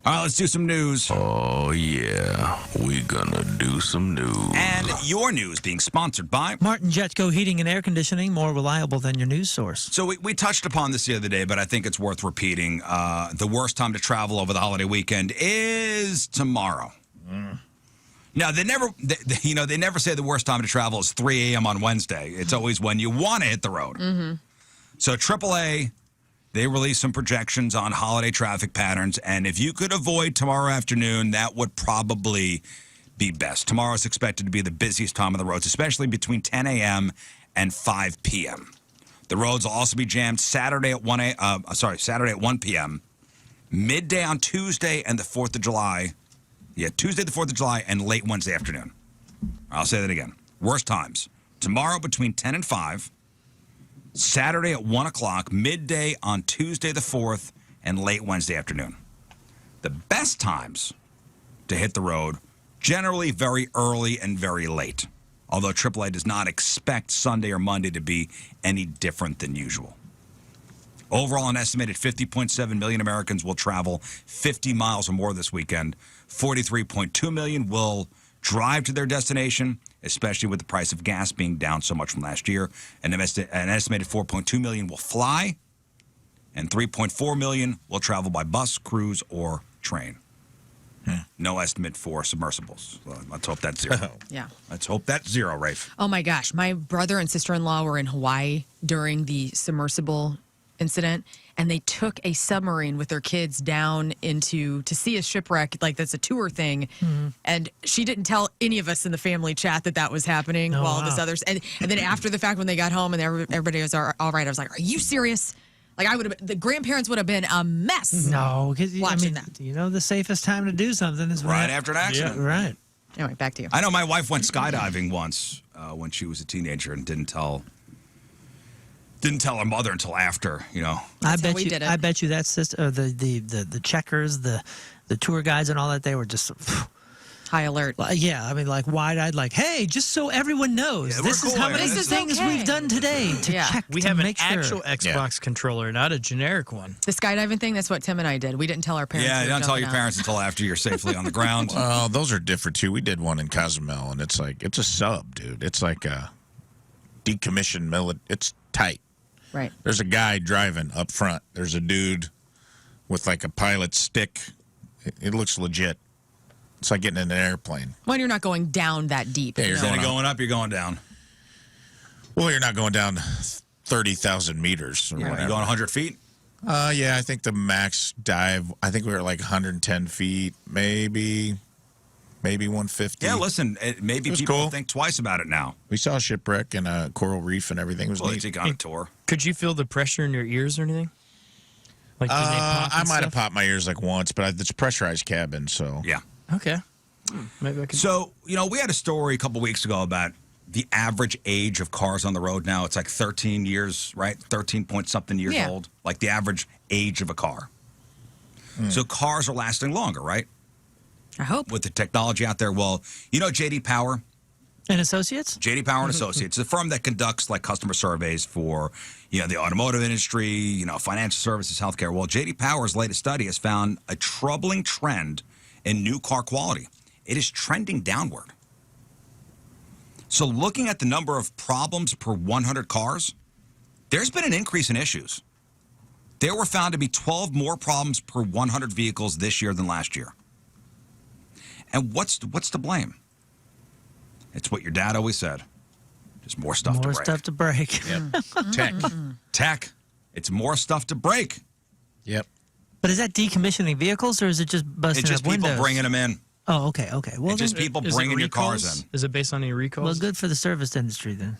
All right, let's do some news. Oh, yeah. We gonna do some news. And your news being sponsored by Martin Jetco Heating and Air Conditioning, more reliable than your news source. So we touched upon this the other day, but I think it's worth repeating. The worst time to travel over the holiday weekend is tomorrow. Now, they never say the worst time to travel is 3 a.m. on Wednesday. It's always when you want to hit the road. So AAA, they released some projections on holiday traffic patterns, and if you could avoid tomorrow afternoon, that would probably be best. Tomorrow is expected to be the busiest time on the roads, especially between 10 a.m. and 5 p.m. The roads will also be jammed Saturday at 1 p.m., midday on Tuesday and the 4th of July. Yeah, Tuesday the 4th of July and late Wednesday afternoon. I'll say that again. Worst times. Tomorrow between 10 and 5. Saturday at 1 o'clock, midday on Tuesday the 4th, and late Wednesday afternoon. The best times to hit the road, generally very early and very late, although AAA does not expect Sunday or Monday to be any different than usual. Overall, an estimated 50.7 million Americans will travel 50 miles or more this weekend. 43.2 million will drive to their destination, especially with the price of gas being down so much from last year. An estimated 4.2 million will fly, and 3.4 million will travel by bus, cruise, or train. No estimate for submersibles. Well, let's hope that's zero. Yeah. Let's hope that's zero, Rafe. Oh, my gosh. My brother and sister-in-law were in Hawaii during the submersible incident, and they took a submarine with their kids down to see a shipwreck, like that's a tour thing. And she didn't tell any of us in the family chat that was happening while this others. And then after the fact, when they got home and everybody was all right, I was like, are you serious? Like, the grandparents would have been a mess. No, because watching that. You know, the safest time to do something is Right after an accident. Yeah, right. Anyway, back to you. I know my wife went skydiving once when she was a teenager and didn't tell her mother until after, you know. That's how we did it. I bet you that sister, the checkers, the tour guides and all that, they were just high alert. Yeah, I mean, like wide-eyed, like, hey, just so everyone knows, this is how many things we've done today to check. We to have an make sure. actual Xbox controller, not a generic one. The skydiving thing, that's what Tim and I did. We didn't tell our parents. Yeah, we you were don't tell your jumping out. parents until after you're safely on the ground. Well, those are different, too. We did one in Cozumel, and it's a sub, dude. It's like a decommissioned It's tight. Right. There's a guy driving up front. There's a dude with like a pilot's stick. It looks legit. It's like getting in an airplane. When you're not going down that deep. Yeah, you're Instead of going up, you're going down. Well, you're not going down 30,000 meters or You're whatever. going 100 feet? Yeah, I think the max dive, I think we were like 110 feet, maybe 150. Yeah, listen, maybe was people cool. think twice about it now. We saw a shipwreck and a coral reef and everything. It was Well, neat. they take on a tour. Could you feel the pressure in your ears or anything? Like, did they pop I and might have stuff? popped my ears like once, but it's a pressurized cabin, so. Yeah. Okay. Maybe I could. So, we had a story a couple weeks ago about the average age of cars on the road now. It's like 13 years, right? 13-point-something years Yeah. old. Like the average age of a car. So cars are lasting longer, right? I hope. With the technology out there. Well, J.D. Power? And Associates? J.D. Power and Associates, a firm that conducts like customer surveys for, the automotive industry, financial services, healthcare. Well, J.D. Power's latest study has found a troubling trend in new car quality. It is trending downward. So looking at the number of problems per 100 cars, there's been an increase in issues. There were found to be 12 more problems per 100 vehicles this year than last year. And what's to blame? It's what your dad always said. Just more stuff to break. More stuff to break. Yep. Tech. It's more stuff to break. Yep. But is that decommissioning vehicles, or is it just busting It's just up people windows? bringing them in. Oh, okay. Well, It's just people Is it bringing your cars recalls? in. Is it based on any recalls? well, good for the service industry then.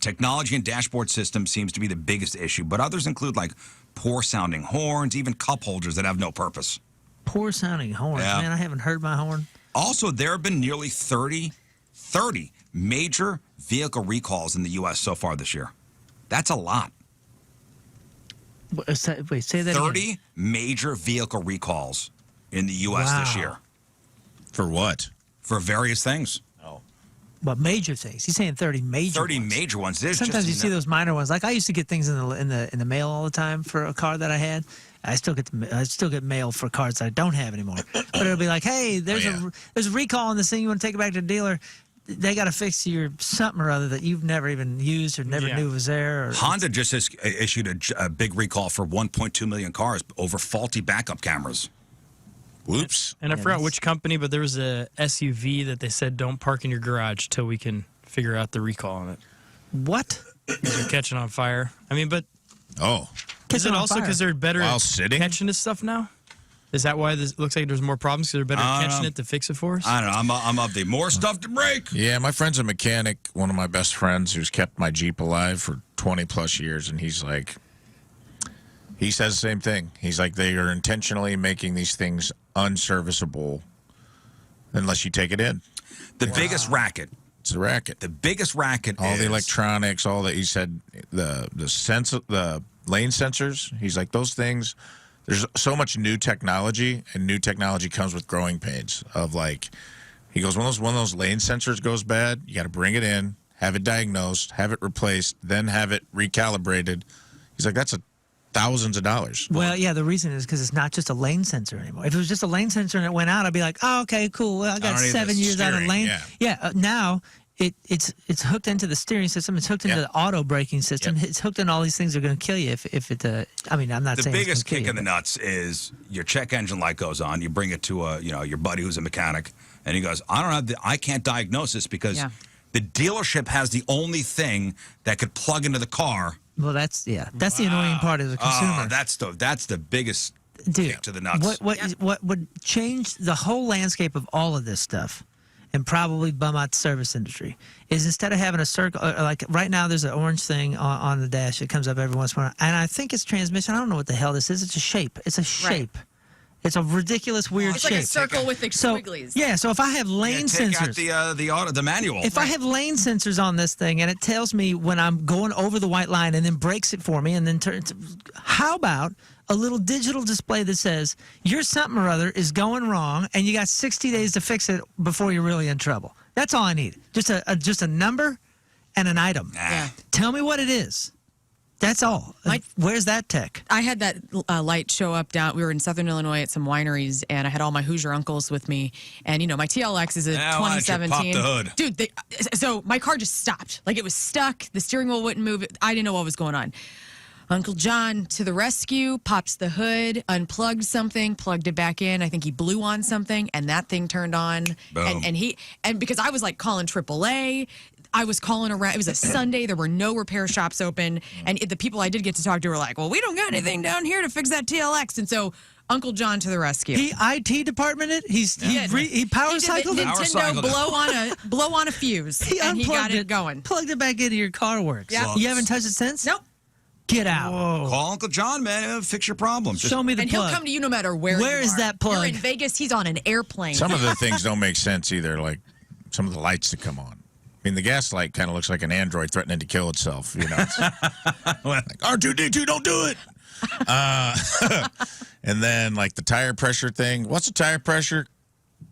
Technology and dashboard systems seems to be the biggest issue, but others include like poor sounding horns, even cup holders that have no purpose. Poor sounding horns. Yeah. Man, I haven't heard my horn. Also, there have been nearly 30 major vehicle recalls in the U.S. so far this year. That's a lot. Wait, say that 30 again. major vehicle recalls in the U.S. this Wow. year For what? for various things. But major things. He's saying 30 major 30 ones. major ones. There's Sometimes just you see those minor ones. Like I used to get things in the mail all the time for a car that I had, I still get mail for cars that I don't have anymore. But it'll be like, hey, there's a recall on this thing. You want to take it back to the dealer? They got to fix your something or other that you've never even used or never knew was there. Or Honda just has issued a big recall for 1.2 million cars over faulty backup cameras. Whoops. And I forgot which company, but there was a SUV that they said don't park in your garage till we can figure out the recall on it. what? They're catching on fire. I mean, but Oh. is it on also fire. because they're better While at sitting? catching this stuff now? Is that why this looks like there's more problems? Because they're better at catching it to fix it for us? I don't know. I'm of the more stuff to break. Yeah, my friend's a mechanic, one of my best friends who's kept my Jeep alive for 20 plus years, and he says the same thing. He's like, they are intentionally making these things unserviceable unless you take it in. The biggest racket. It's a racket. The biggest racket All is the electronics, all that. He said the lane sensors. He's like, those things. There's so much new technology, and new technology comes with growing pains. Of like, he goes, when those lane sensors goes bad, you got to bring it in, have it diagnosed, have it replaced, then have it recalibrated. He's like, that's thousands of dollars. Well, yeah, the reason is because it's not just a lane sensor anymore. If it was just a lane sensor and it went out, I'd be like, oh, okay, cool. Well, I got don't need 7 the years out of steering, lane. yeah. Now it's hooked into the steering system. It's hooked into the auto braking system. Yep. It's hooked into all these things that are going to kill you if it. I mean, I'm not the saying it's biggest gonna kick kill in the you, nuts is your check engine light goes on. You bring it to your buddy who's a mechanic, and he goes, I can't diagnose this because the dealership has the only thing that could plug into the car. Well, that's the annoying part as a consumer. That's the biggest Dude, kick to the nuts. What would change the whole landscape of all of this stuff and probably bum out the service industry is instead of having a circle, like right now there's an orange thing on the dash that comes up every once in a while, and I think it's transmission. I don't know what the hell this is. It's a shape. It's a shape. It's a ridiculous, weird It's shape. like a circle with the squigglies. Yeah, so if I have lane take sensors. out the manual. If I have lane sensors on this thing and it tells me when I'm going over the white line and then breaks it for me and then turns, how about a little digital display that says your something or other is going wrong and you got 60 days to fix it before you're really in trouble? That's all I need. Just a number and an item. Yeah. Tell me what it is. That's all. Where's that tech? I had that light show up down. We were in Southern Illinois at some wineries, and I had all my Hoosier uncles with me. And my TLX is a why don't you 2017. pop the hood? Dude, so my car just stopped. Like it was stuck. The steering wheel wouldn't move. I didn't know what was going on. Uncle John to the rescue, pops the hood, unplugged something, plugged it back in. I think he blew on something, and that thing turned on. Boom. And because I was like calling AAA. I was calling around. It was a Sunday. There were no repair shops open. And the people I did get to talk to were like, well, we don't got anything down here to fix that TLX. And so Uncle John to the rescue. He IT department it. He power cycled it. Nintendo blow on a fuse. He and he got unplugged it going. Plugged it back into your car works. Yeah. You haven't touched it since? Nope. Get out. Call Uncle John, man. Fix your problems. Show me the And plug. he'll come to you no matter where you Where is are. that plug? You're in Vegas. He's on an airplane. Some of the things don't make sense either, like some of the lights that come on. I mean, the gas light kind of looks like an android threatening to kill itself. It's like, R2-D2, don't do it. And then, like, the tire pressure thing. Once the tire pressure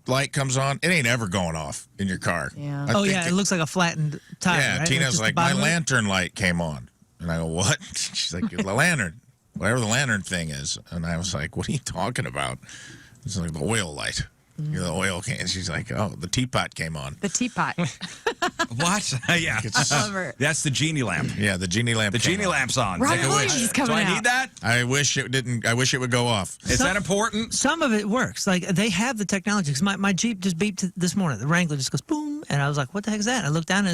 light comes on, it ain't ever going off in your car. Yeah. I think It looks like a flattened tire. Yeah, right? Tina's Just like, the my bottom of it? lantern light came on. And I go, what? She's like, the lantern. Whatever the lantern thing is. And I was like, what are you talking about? It's like the oil light. The oil can. She's like, oh, the teapot came on. The teapot. What? Yeah. love her. That's the genie lamp. Yeah, the genie lamp. The came genie on. lamp's on. Ron Take a wish. Williams is coming Do I out. need that? I wish it didn't. I wish it would go off. Is that important? Some of it works. Like they have the technology. Cause my Jeep just beeped this morning. The Wrangler just goes boom, and I was like, "What the heck is that?" And I looked down and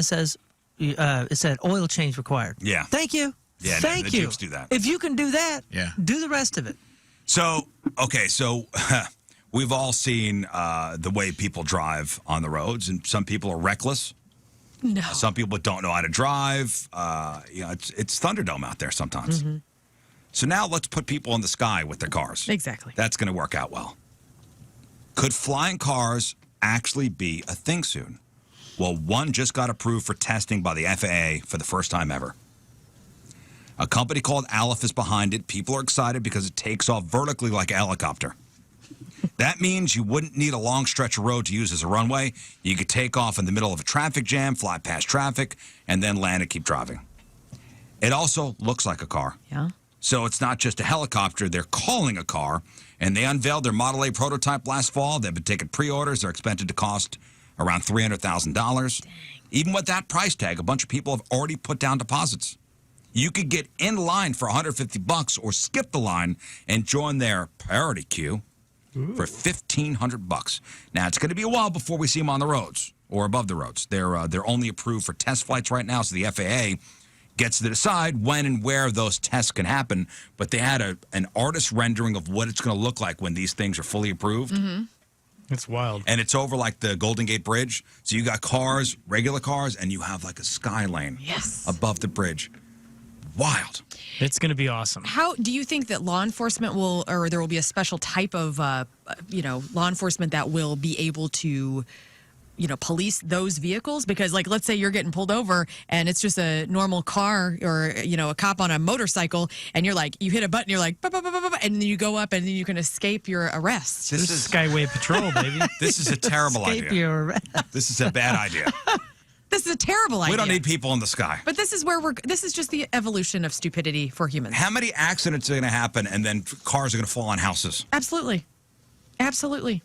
it said oil change required. Yeah. Thank you. Yeah, Thank the you. Jeeps do that. If you can do that, Yeah. do the rest of it. So we've all seen the way people drive on the roads, and some people are reckless. No. Some people don't know how to drive. It's Thunderdome out there sometimes. Mm-hmm. So now let's put people in the sky with their cars. Exactly. That's going to work out well. Could flying cars actually be a thing soon? Well, one just got approved for testing by the FAA for the first time ever. A company called Aleph is behind it. People are excited because it takes off vertically like a helicopter. That means you wouldn't need a long stretch of road to use as a runway. You could take off in the middle of a traffic jam, fly past traffic, and then land and keep driving. It also looks like a car. Yeah. So it's not just a helicopter. They're calling a car, and they unveiled their Model A prototype last fall. They've been taking pre-orders. They're expected to cost around $300,000. Even with that price tag, a bunch of people have already put down deposits. You could get in line for $150 or skip the line and join their priority queue for $1,500. Now, it's going to be a while before we see them on the roads or above the roads. They're only approved for test flights right now, so the FAA gets to decide when and where those tests can happen. But they had an artist rendering of what it's going to look like when these things are fully approved. It's wild. And it's over like the Golden Gate Bridge. So you got cars, regular cars, and you have like a sky lane above the bridge. Wild. It's going to be awesome. How do you think that law enforcement will, or there will be a special type of, law enforcement that will be able to, police those vehicles? Because, like, let's say you're getting pulled over and it's just a normal car or, a cop on a motorcycle, and you're like, you hit a button, you're like, bah, bah, bah, bah, bah, and then you go up and then you can escape your arrest. This is Skyway Patrol, baby. This is a terrible Escape idea. your arrest. This is a bad idea. This is a terrible idea. We don't need people in the sky. But this is this is just the evolution of stupidity for humans. How many accidents are going to happen and then cars are going to fall on houses? Absolutely. Absolutely.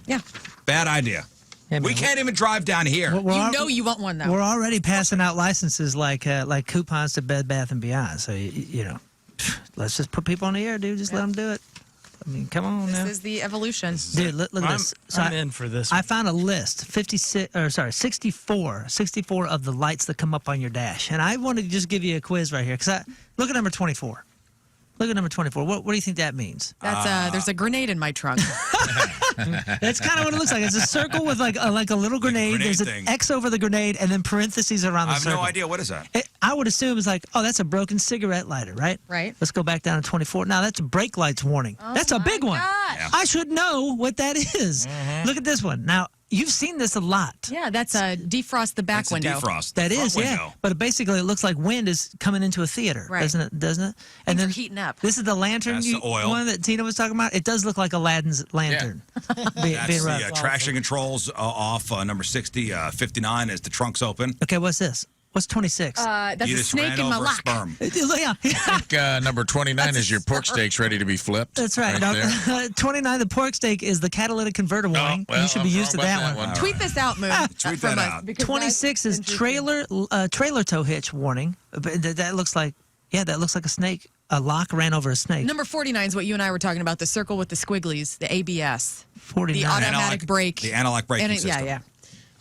Yeah. Bad idea. Yeah, We man, can't even drive down here. You want one, though. We're already passing out licenses like coupons to Bed Bath & Beyond. So, let's just put people on the air, dude. Just let them do it. I mean, come on now. This is the evolution. Dude, look at this. So I'm in for this. I found a list, 64 of the lights that come up on your dash. And I want to just give you a quiz right here. Look at number 24. Look at number 24. What do you think that means? That's there's a grenade in my trunk. That's kind of what it looks like. It's a circle with like a little grenade. grenade There's an thing. X over the grenade and then parentheses around the I have circle. no idea. What is that? I would assume it's like, oh, that's a broken cigarette lighter, right? Right. Let's go back down to 24. Now, that's a brake lights warning. That's a big one. gosh. Yeah. I should know what that is. Look at this one. Now, you've seen this a lot. Yeah, that's a defrost the back That's a window. defrost. That Front is, window. yeah. But basically, it looks like wind is coming into a theater, Right. doesn't it? And Things then are heating up. This is the lantern That's the oil. one that Tina was talking about. It does look like Aladdin's lantern. That's being the rough. traction controls off number 60, 59 as the trunk's open. Okay, what's this? What's 26? That's You a just snake ran in my over a lock. sperm. Yeah. I think number 29 is your pork steaks ready to be flipped. That's right. there. 29, the pork steak is the catalytic converter warning. well, You should be I'm used to wrong that about one. that Tweet this out, Moon. Tweet from that us, out. because 26 that's is interesting. trailer tow hitch warning. But that looks like, that looks like a snake. A lock ran over a snake. Number 49 is what you and I were talking about, the circle with the squigglies, the ABS. 49. The automatic brake. The analog braking system. Yeah.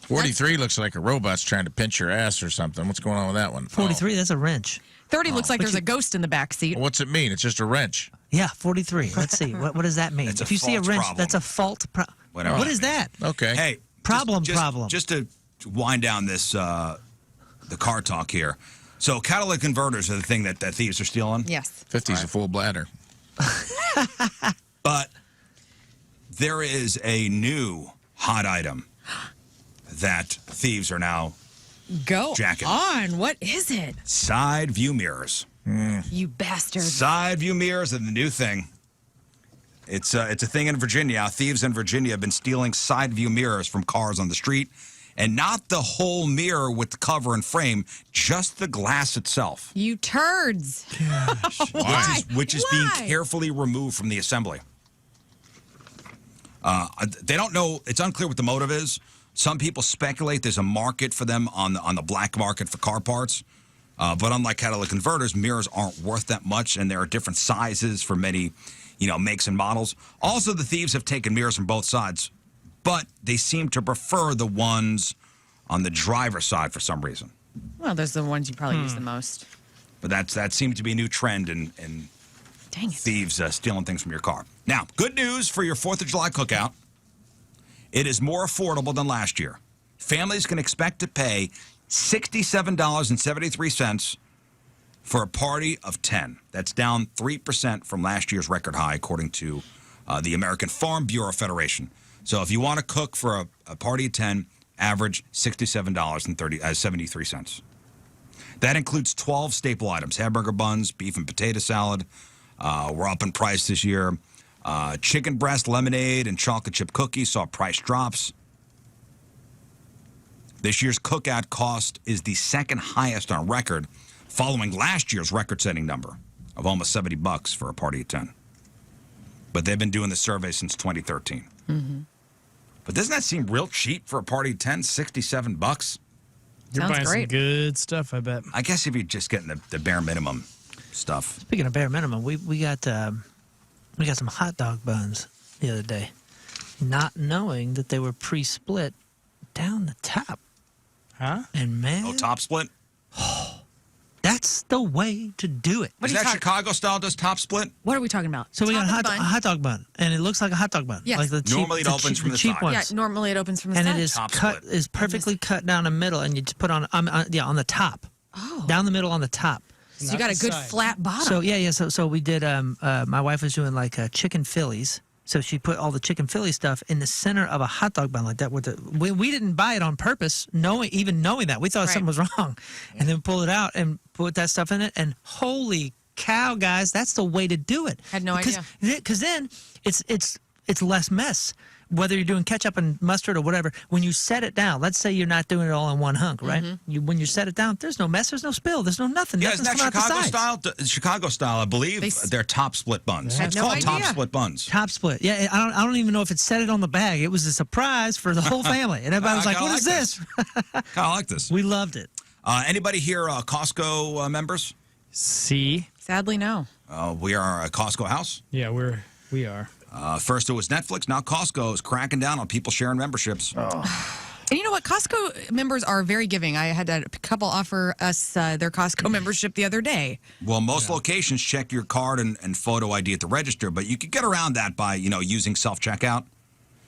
43 looks like a robot's trying to pinch your ass or something. What's going on with that one? 43, that's a wrench. 30 looks like But there's a ghost in the back seat. Oh. What's it mean? It's just a wrench. Yeah, 43. Let's see. What does that mean? That's a if you see a fault wrench, problem. that's a fault. Whatever What that is that? Okay. Hey, Problem. Just to wind down this the car talk here. So catalytic converters are the thing that thieves are stealing. Yes. 50's a full bladder. But there is a new hot item that thieves are now Go Jacking. on. What is it? side view mirrors. You bastard. Side view mirrors are the new thing. It's a thing in Virginia. Thieves in Virginia have been stealing side view mirrors from cars on the street, and not the whole mirror with the cover and frame, just the glass itself, You turds. Why? which is being Why? carefully removed from the assembly. They don't know. It's unclear what the motive is. Some people speculate there's a market for them on the black market for car parts. But unlike catalytic converters, mirrors aren't worth that much, and there are different sizes for many, makes and models. Also, the thieves have taken mirrors from both sides, but they seem to prefer the ones on the driver's side for some reason. Well, those are the ones you probably use the most. But that seems to be a new trend in Dang it. thieves stealing things from your car. Now, good news for your 4th of July cookout. It is more affordable than last year. Families can expect to pay $67.73 for a party of 10. That's down 3% from last year's record high, according to the American Farm Bureau Federation. So if you want to cook for a party of 10, average $67.73. That includes 12 staple items: hamburger buns, beef and potato salad. We're up in price this year. Chicken breast, lemonade, and chocolate chip cookies saw price drops. This year's cookout cost is the second highest on record, following last year's record-setting number of almost $70 for a party of 10. But they've been doing the survey since 2013. Mm-hmm. But doesn't that seem real cheap for a party of 10? $67? You're Sounds buying some great. good stuff, I bet. I guess if you're just getting the bare minimum stuff. Speaking of bare minimum, we got some hot dog buns the other day, not knowing that they were pre-split down the top. Huh? And man, Oh, top split? that's the way to do it. What Is are you that talking- Chicago style, does top split? What are we talking about? So we got Top a of the bun? hot dog bun, and it looks like a hot dog bun. Yes. Like the cheap, Normally it opens from the cheap side. ones. Yeah, normally it opens from the and side. it is Top cut split. is perfectly cut down the middle, and you just put on on the top, down the middle on the top. So you got a Not good the side. flat bottom. So yeah. So we did. My wife was doing like chicken Phillies. So she put all the chicken Philly stuff in the center of a hot dog bun like that. We didn't buy it on purpose, even knowing that we thought Right. something was wrong, and then pulled it out and put that stuff in it. And holy cow, guys, that's the way to do it. Had no idea. Because then it's less mess. Whether you're doing ketchup and mustard or whatever, when you set it down, let's say you're not doing it all in one hunk, right? When you set it down, there's no mess, there's no spill, there's no nothing. Yeah, Nothing's isn't that coming out the Chicago sides. style? Chicago style, I believe they're top split buns. Had It's no called top idea. split buns. Top split. Yeah, I don't even know if it said it on the bag. It was a surprise for the whole family. And everybody was I like, kinda what is like this? Kind of like this. We loved it. Anybody here Costco members? See? Sadly, no. We are a Costco house. Yeah, we are. First it was Netflix, now Costco is cracking down on people sharing memberships. And you know what? Costco members are very giving. I had a couple offer us their Costco membership the other day. Well, most locations check your card and photo ID at the register, but you could get around that by, using self-checkout.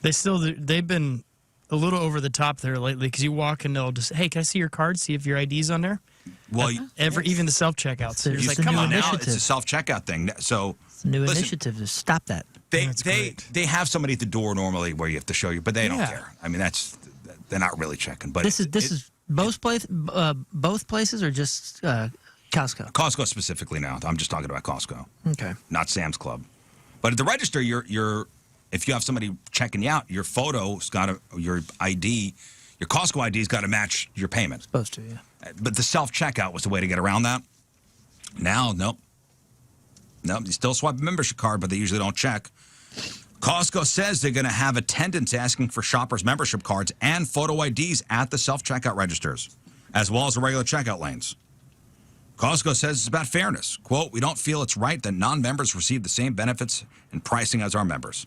They've been a little over the top there lately because you walk and they'll just, hey, can I see your card? See if your ID's on there. Well, Even the self-checkouts. You're It's just like, the come new on now. initiative. it's a self-checkout thing. So It's a new listen, initiative to stop that. That's They great. they have somebody at the door normally where you have to show you, but they don't Yeah. care. I mean, they're not really checking. But This is both places or just Costco? Costco specifically now. I'm just talking about Costco, Okay. not Sam's Club. But at the register, if you have somebody checking you out, your photo's got your ID, your Costco ID's got to match your payment. Supposed to, yeah. But the self-checkout was the way to get around that. Now, nope. You still swipe a membership card, but they usually don't check. Costco says they're going to have attendants asking for shoppers' membership cards and photo IDs at the self-checkout registers, as well as the regular checkout lanes. Costco says it's about fairness. Quote, we don't feel it's right that non-members receive the same benefits and pricing as our members.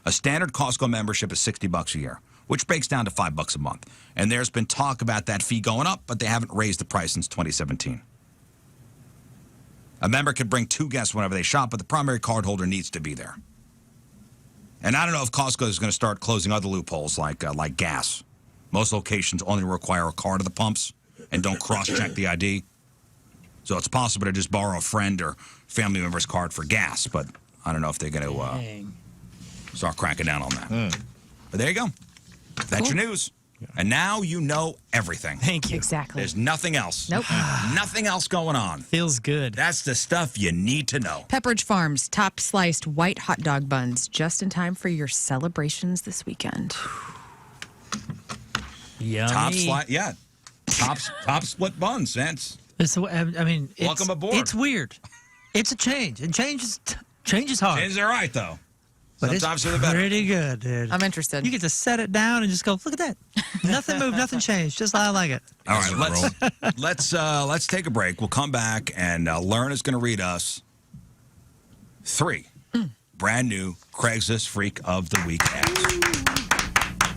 A standard Costco membership is $60 a year, which breaks down to $5 a month. And there's been talk about that fee going up, but they haven't raised the price since 2017. A member can bring 2 guests whenever they shop, but the primary cardholder needs to be there. And I don't know if Costco is going to start closing other loopholes like gas. Most locations only require a card at the pumps and don't cross-check the ID. So it's possible to just borrow a friend or family member's card for gas, but I don't know if they're going to start cracking down on that. But there you go. That's your news. And now you know everything. Thank you. Exactly. There's nothing else. Nope. Nothing else going on. Feels good. That's the stuff you need to know. Pepperidge Farms top sliced white hot dog buns just in time for your celebrations this weekend. Yummy. Top split buns. That's Welcome aboard. It's weird. It's a change, and change is hard. Is all right though. But Sometimes it's for the better. pretty good, dude. I'm interested. You get to set it down and just go, look at that. Nothing moved, nothing changed. Just how I like it. All right, let's take a break. We'll come back and Learn is going to read us 3 brand new Craigslist Freak of the Week ads.